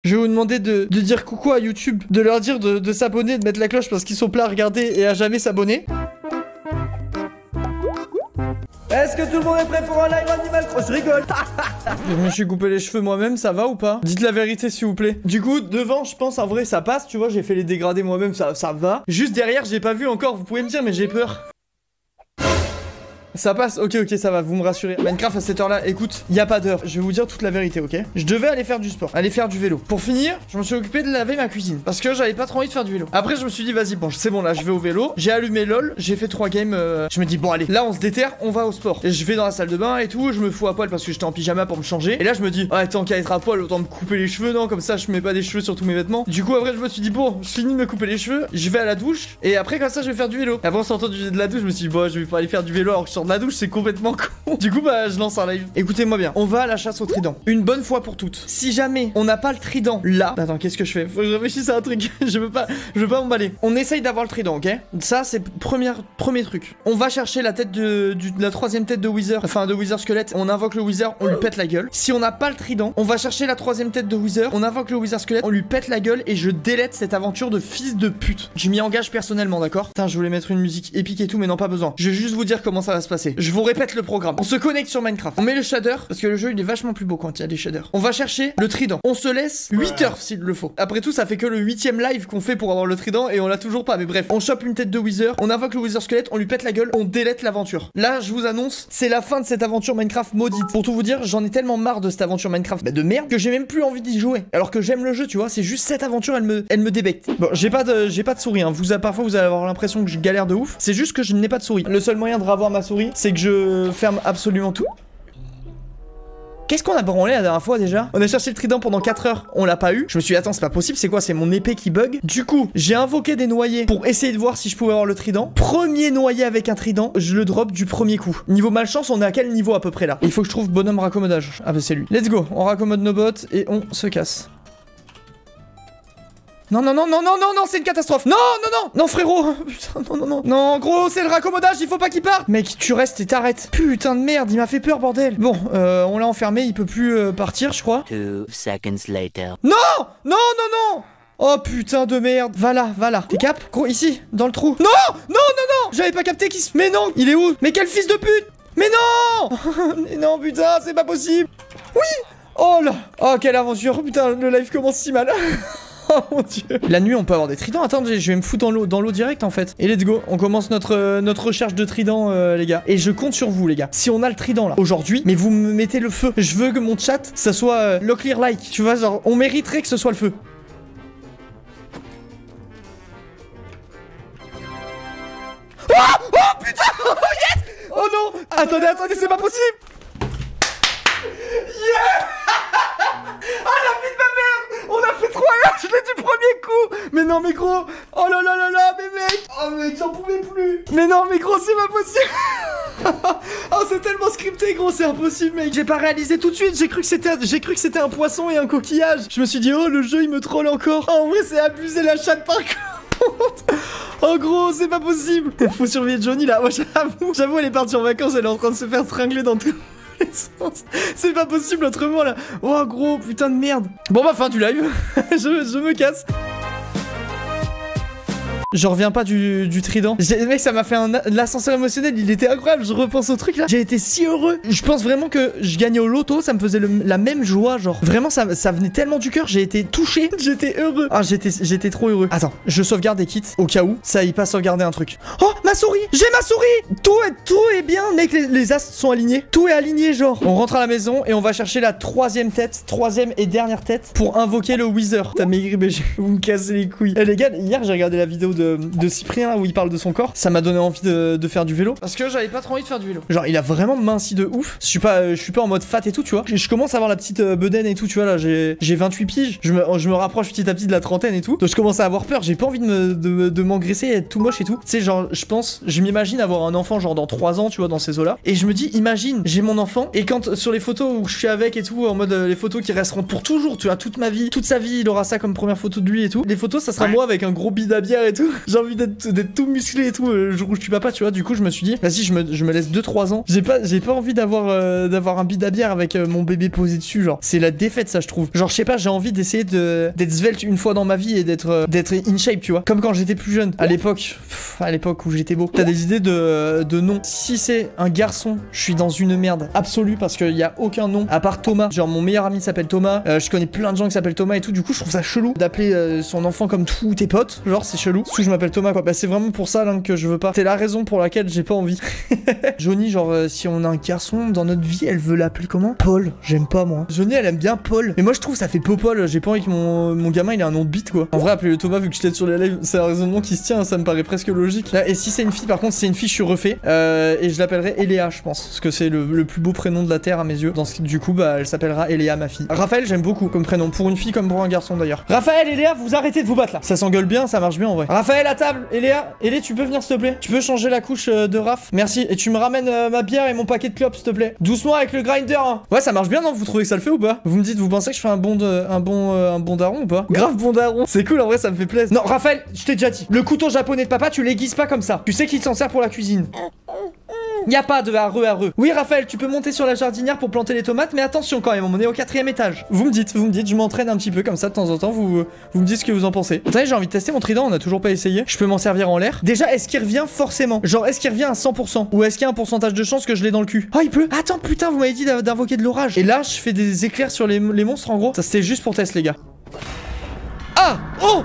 Je vais vous demander de dire coucou à YouTube, de leur dire de s'abonner, de mettre la cloche parce qu'ils sont pleins à regarder et à jamais s'abonner. Est-ce que tout le monde est prêt pour un live Animal Crossing? Je rigole. Je me suis coupé les cheveux moi-même, ça va ou pas? Dites la vérité s'il vous plaît. Du coup, devant, je pense en vrai ça passe, tu vois, j'ai fait les dégradés moi-même, ça va. Juste derrière, j'ai pas vu encore, vous pouvez me dire, mais j'ai peur. Ça passe, ok, ça va, vous me rassurez. Minecraft à cette heure-là, écoute, y a pas d'heure. Je vais vous dire toute la vérité, ok? Je devais aller faire du sport, aller faire du vélo. Pour finir, je me suis occupé de laver ma cuisine parce que j'avais pas trop envie de faire du vélo. Après, je me suis dit, vas-y, bon, c'est bon, là, je vais au vélo. J'ai allumé LOL, j'ai fait 3 games. Je me dis, bon, allez, là, on se déterre, on va au sport. Et je vais dans la salle de bain et tout, je me fous à poil parce que j'étais en pyjama pour me changer. Et là, je me dis, ouais, tant qu'à être à poil, autant me couper les cheveux, non? Comme ça, je mets pas des cheveux sur tous mes vêtements. Du coup, après, je me suis dit, bon, je finis de me couper les cheveux, je vais à la douche et après, comme ça, je vais faire du vélo. Avant, en sortant de la douche, je me suis dit, bon, je vais pas aller faire du vélo alors que je sors de la douche, c'est complètement con. Du coup bah je lance un live. Écoutez-moi bien, on va à la chasse au trident. Une bonne fois pour toutes. Si jamais on n'a pas le trident là. Attends, qu'est-ce que je fais? Faut que je réfléchisse à un truc. je veux pas m'emballer. On essaye d'avoir le trident, ok? Ça c'est premier truc. On va chercher la tête la troisième tête de Wither. Enfin de Wither squelette. On invoque le Wither, on lui pète la gueule. Si on n'a pas le trident, on va chercher la troisième tête de Wither. On invoque le Wither squelette, on lui pète la gueule et je délète cette aventure de fils de pute. Je m'y engage personnellement, d'accord? Putain, je voulais mettre une musique épique et tout, mais non, pas besoin. Je vais juste vous dire comment ça va se passer. Je vous répète le programme. On se connecte sur Minecraft. On met le shader parce que le jeu il est vachement plus beau quand il y a des shaders. On va chercher le trident. On se laisse 8 heures s'il le faut. Après tout, ça fait que le 8ème live qu'on fait pour avoir le trident et on l'a toujours pas. Mais bref, on chope une tête de Wither, on invoque le Wither squelette, on lui pète la gueule, on délète l'aventure. Là, je vous annonce, c'est la fin de cette aventure Minecraft maudite. Pour tout vous dire, j'en ai tellement marre de cette aventure Minecraft de merde que j'ai même plus envie d'y jouer. Alors que j'aime le jeu, tu vois, c'est juste cette aventure, elle me débecte. Bon, j'ai pas de souris, hein. Parfois vous allez avoir l'impression que je galère de ouf. C'est juste que je n'ai pas de souris. Le seul moyen de revoir ma souris, c'est que je ferme absolument tout. Qu'est-ce qu'on a branlé la dernière fois déjà? On a cherché le trident pendant 4 heures, on l'a pas eu. Je me suis dit attends, c'est pas possible, c'est quoi? C'est mon épée qui bug. Du coup, j'ai invoqué des noyés pour essayer de voir si je pouvais avoir le trident. Premier noyé avec un trident, je le drop du premier coup. Niveau malchance, on est à quel niveau à peu près là? Il faut que je trouve bonhomme raccommodage. Ah bah c'est lui. Let's go, on raccommode nos bots et on se casse. Non, c'est une catastrophe. Non, frérot. Putain, non, gros, c'est le raccommodage, il faut pas qu'il parte. Mec, tu restes et t'arrêtes. Putain de merde, il m'a fait peur, bordel. Bon, on l'a enfermé, il peut plus partir, je crois. 2 seconds later. Non. Oh putain de merde. Va là. T'es cap? Gros, ici, dans le trou. Non. J'avais pas capté qu'il se... Mais non, il est où? Mais quel fils de pute. Mais non. Mais non, putain, c'est pas possible. Oui. Oh là. Oh, quelle aventure. Putain, le live commence si mal. Oh mon dieu. La nuit on peut avoir des tridents. Attendez, je vais me foutre dans l'eau direct en fait. Et let's go, on commence notre recherche de trident les gars. Et je compte sur vous les gars. Si on a le trident là aujourd'hui, mais vous me mettez le feu. Je veux que mon chat ça soit Locklear like. Tu vois genre on mériterait que ce soit le feu. Oh putain. Oh yes. Oh non. Attendez, c'est pas possible. Yeah. Ah la vie de ma mère. On a fait 3 heures, je l'ai du premier coup. Mais non mais gros. Oh là mais mec. Oh mec, j'en pouvais plus. Mais non mais gros, c'est pas possible. Oh c'est tellement scripté gros, c'est impossible mec. J'ai pas réalisé tout de suite, j'ai cru que c'était un poisson et un coquillage. Je me suis dit oh le jeu il me troll encore. Oh, en vrai c'est abusé la chatte par contre. Oh gros, c'est pas possible. Faut surveiller Johnny là. Moi j'avoue elle est partie en vacances, elle est en train de se faire tringler dans tout. C'est pas possible autrement là. Oh gros putain de merde. Bon bah fin du live. je me casse. Je reviens pas du trident. Mec, ça m'a fait l'ascenseur émotionnel, il était incroyable. Je repense au truc là. J'ai été si heureux. Je pense vraiment que je gagnais au loto, ça me faisait la même joie. Genre, vraiment, ça venait tellement du cœur. J'ai été touché. J'étais heureux. Ah, j'étais trop heureux. Attends, je sauvegarde des kits au cas où. Ça y passe sauvegarder un truc. Oh, ma souris. J'ai ma souris. Tout est bien, mec. Les astres sont alignés. Tout est aligné, genre. On rentre à la maison et on va chercher la troisième et dernière tête pour invoquer le Wither. T'as maigri, mais vous me cassez les couilles. Eh les gars, hier j'ai regardé la vidéo de Cyprien là, où il parle de son corps. Ça m'a donné envie de faire du vélo parce que j'avais pas trop envie de faire du vélo. Genre il a vraiment minci de ouf. Je suis pas en mode fat et tout, tu vois. Je commence à avoir la petite bedaine et tout, tu vois là. J'ai 28 piges. Je me rapproche petit à petit de la trentaine et tout. Donc je commence à avoir peur. J'ai pas envie de m'engraisser et être tout moche et tout. Tu sais genre je m'imagine avoir un enfant genre dans 3 ans, tu vois, dans ces eaux là. Et je me dis imagine j'ai mon enfant et quand sur les photos où je suis avec et tout en mode les photos qui resteront pour toujours, tu vois, toute ma vie, toute sa vie, il aura ça comme première photo de lui et tout. Les photos ça sera moi avec un gros bide à bière et tout. J'ai envie d'être tout musclé et tout le jour où je suis papa, tu vois. Du coup, je me suis dit, vas-y, je me laisse 2-3 ans. J'ai pas envie d'avoir un bide à bière avec mon bébé posé dessus, genre. C'est la défaite, ça, je trouve. Genre, je sais pas, j'ai envie d'essayer d'être svelte une fois dans ma vie et d'être in shape, tu vois. Comme quand j'étais plus jeune. À l'époque où j'étais beau. T'as des idées de nom. Si c'est un garçon, je suis dans une merde absolue parce qu'il y a aucun nom à part Thomas. Genre, mon meilleur ami s'appelle Thomas. Je connais plein de gens qui s'appellent Thomas et tout. Du coup, je trouve ça chelou d'appeler son enfant comme tous tes potes. Genre, c'est chelou. Surtout, je m'appelle Thomas, quoi. Bah, c'est vraiment pour ça, là, que je veux pas. C'est la raison pour laquelle j'ai pas envie. Johnny, genre, si on a un garçon dans notre vie, elle veut l'appeler comment? Paul. J'aime pas, moi. Johnny, elle aime bien Paul. Mais moi, je trouve ça fait Popol. J'ai pas envie que mon gamin, il ait un nom de bite, quoi. En vrai, appeler le Thomas, vu que je t'aide sur les lives, c'est un raisonnement qui se tient. Ça me paraît presque logique. Là, et si c'est une fille, par contre, si c'est une fille, je suis refait. Et je l'appellerai Eléa, je pense. Parce que c'est le plus beau prénom de la Terre à mes yeux. Du coup, bah, elle s'appellera Eléa, ma fille. Raphaël, j'aime beaucoup comme prénom. Pour une fille comme pour un garçon, d'ailleurs. Raphaël, Eléa, vous arrêtez de vous battre, là. Ça s'engueule bien, ça marche bien, en vrai. Raphaël, à table. Eléa, tu peux venir, s'il te plaît? Tu peux changer la couche de Raph? Merci. Et tu me ramènes ma bière et mon paquet de clopes, s'il te plaît. Doucement avec le grinder, hein. Ouais, ça marche bien, non? Vous trouvez que ça le fait ou pas? Vous me dites, vous pensez que je fais un bon daron ou pas? Grave bon daron. C'est cool, en vrai, ça me fait plaisir. Non, Raphaël, je t'ai déjà dit. Le couteau japonais de papa, tu l'aiguises pas comme ça. Tu sais qu'il s'en sert pour la cuisine. Y a pas de areux. Oui, Raphaël, tu peux monter sur la jardinière pour planter les tomates, mais attention quand même, on est au 4e étage. Vous me dites, je m'entraîne un petit peu comme ça de temps en temps, vous me dites ce que vous en pensez. Attendez, j'ai envie de tester mon trident, on a toujours pas essayé. Je peux m'en servir en l'air. Déjà, est-ce qu'il revient forcément? Genre, est-ce qu'il revient à 100%? Ou est-ce qu'il y a un pourcentage de chance que je l'ai dans le cul? Oh, il pleut. Attends, putain, vous m'avez dit d'invoquer de l'orage. Et là, je fais des éclairs sur les monstres, en gros. Ça, c'était juste pour test, les gars. Ah! Oh!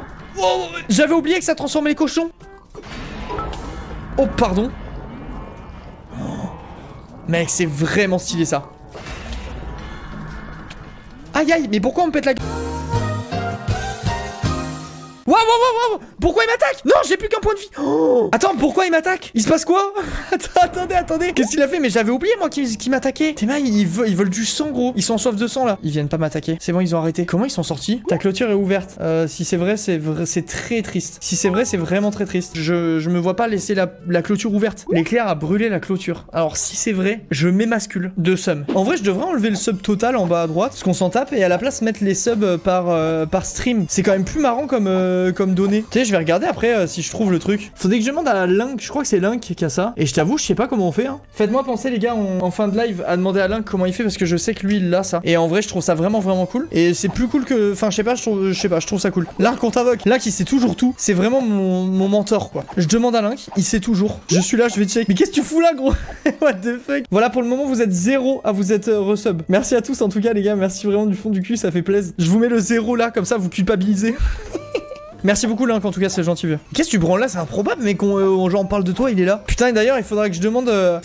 J'avais oublié que ça transformait les cochons. Oh, pardon. Mec, c'est vraiment stylé ça. Aïe aïe, mais pourquoi on me pète la gueule? Waouh. Pourquoi il m'attaque? Non, j'ai plus qu'un point de vie. Oh. Attends, pourquoi il m'attaque? Il se passe quoi? Attendez. Qu'est-ce qu'il a fait? Mais j'avais oublié moi qu'il m'attaquait. Tes mains, ils veulent du sang, gros. Ils sont en soif de sang là. Ils viennent pas m'attaquer. C'est bon, ils ont arrêté. Comment ils sont sortis? Ta clôture est ouverte. Si c'est vrai, c'est très triste. Si c'est vrai, c'est vraiment très triste. Je me vois pas laisser la clôture ouverte. L'éclair a brûlé la clôture. Alors si c'est vrai, je m'émascule de sub. En vrai, je devrais enlever le sub total en bas à droite, parce qu'on s'en tape, et à la place mettre les subs par stream. C'est quand même plus marrant comme données. Tu sais, je vais regarder après si je trouve le truc. Faudrait que je demande à Link, je crois que c'est Link qui a ça. Et je t'avoue, je sais pas comment on fait. Hein. Faites-moi penser, les gars, en fin de live, à demander à Link comment il fait, parce que je sais que lui, il a ça. Et en vrai, je trouve ça vraiment cool. Et c'est plus cool que. Enfin, je trouve ça cool. Link, on t'invoque. Link, il sait toujours tout. C'est vraiment mon mentor, quoi. Je demande à Link, il sait toujours. Je suis là, je vais check. Mais qu'est-ce que tu fous là, gros? What the fuck? Voilà, pour le moment, vous êtes 0 à vous être resub. Merci à tous, en tout cas, les gars. Merci vraiment du fond du cul, ça fait plaisir. Je vous mets le 0 là, comme ça, vous culpabilisez. Merci beaucoup, Link, en tout cas, c'est gentil vieux. Qu'est-ce que tu prends là? C'est improbable, mais on parle de toi, il est là. Putain, et d'ailleurs, il faudra que je demande à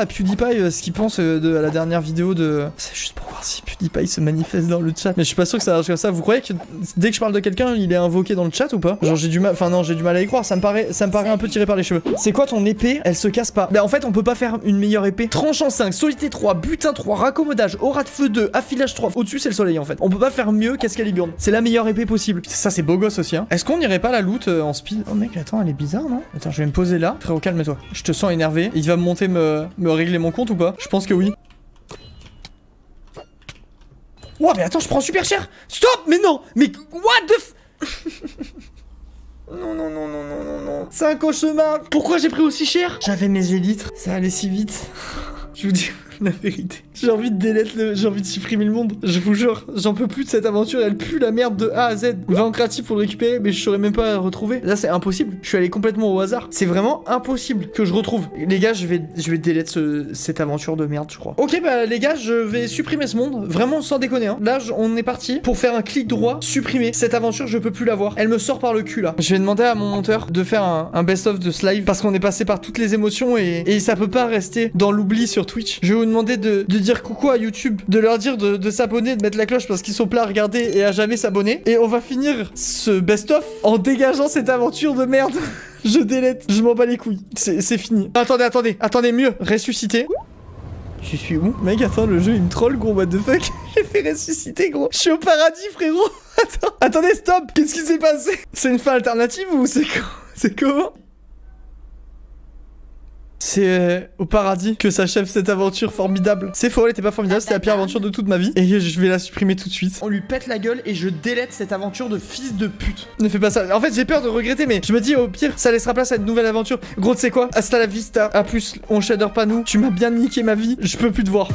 PewDiePie ce qu'il pense de la dernière vidéo de. C'est juste pour voir si PewDiePie se manifeste dans le chat. Mais je suis pas sûr que ça marche comme ça. Vous croyez que dès que je parle de quelqu'un, il est invoqué dans le chat ou pas? Genre, j'ai du mal. Enfin, non, j'ai du mal à y croire. Ça me paraît un peu tiré par les cheveux. C'est quoi ton épée? Elle se casse pas. Bah, en fait, on peut pas faire une meilleure épée. Tranchant 5, solité 3, butin 3, raccommodage, aura de feu 2, affilage 3. Au-dessus, c'est le soleil en fait. On peut pas faire mieux qu'Excalibur. C'est la meilleure épée possible. Ça, c'est beau gosse aussi, hein. Est-ce qu'on irait pas la loot en speed? Oh mec, attends, elle est bizarre, non? Attends, je vais me poser là. Frérot, calme-toi. Je te sens énervé. Il va me monter me régler mon compte ou pas? Je pense que oui. Ouah, mais attends, je prends super cher. Stop! Mais non! Mais what the Non. C'est un cauchemar. Pourquoi j'ai pris aussi cher? J'avais mes élytres. Ça allait si vite. Je vous dis la vérité. J'ai envie de supprimer le monde. Je vous jure, j'en peux plus de cette aventure. Elle pue la merde de A à Z. 20 créatifs pour le récupérer, mais je saurais même pas retrouver. Là, c'est impossible. Je suis allé complètement au hasard. C'est vraiment impossible que je retrouve. Les gars, je vais delete cette aventure de merde, je crois. Ok, bah les gars, je vais supprimer ce monde. Vraiment sans déconner. Hein. Là, on est parti pour faire un clic droit, supprimer. Cette aventure, je peux plus la voir. Elle me sort par le cul là. Je vais demander à mon monteur de faire un best-of de ce live parce qu'on est passé par toutes les émotions et ça peut pas rester dans l'oubli sur Twitch. Je vais vous demander de dire coucou à YouTube, de leur dire de s'abonner, de mettre la cloche parce qu'ils sont plats à regarder et à jamais s'abonner. Et on va finir ce best-of en dégageant cette aventure de merde. Je délète, je m'en bats les couilles. C'est fini. Attendez, mieux. Ressusciter. Je suis où? Mec, attends, le jeu il me troll, gros, what the fuck? J'ai fait ressusciter, gros. Je suis au paradis, frérot. Attendez, stop. Qu'est-ce qui s'est passé? C'est une fin alternative ou c'est comment? C'est au paradis que s'achève cette aventure formidable. C'est faux, elle était pas formidable, c'était la pire aventure de toute ma vie. Et je vais la supprimer tout de suite. On lui pète la gueule et je délète cette aventure de fils de pute. Ne fais pas ça. En fait, j'ai peur de regretter, mais je me dis au pire, ça laissera place à une nouvelle aventure. Gros, tu sais quoi? Hasta la vista. A plus, on shader pas nous. Tu m'as bien niqué ma vie. Je peux plus te voir.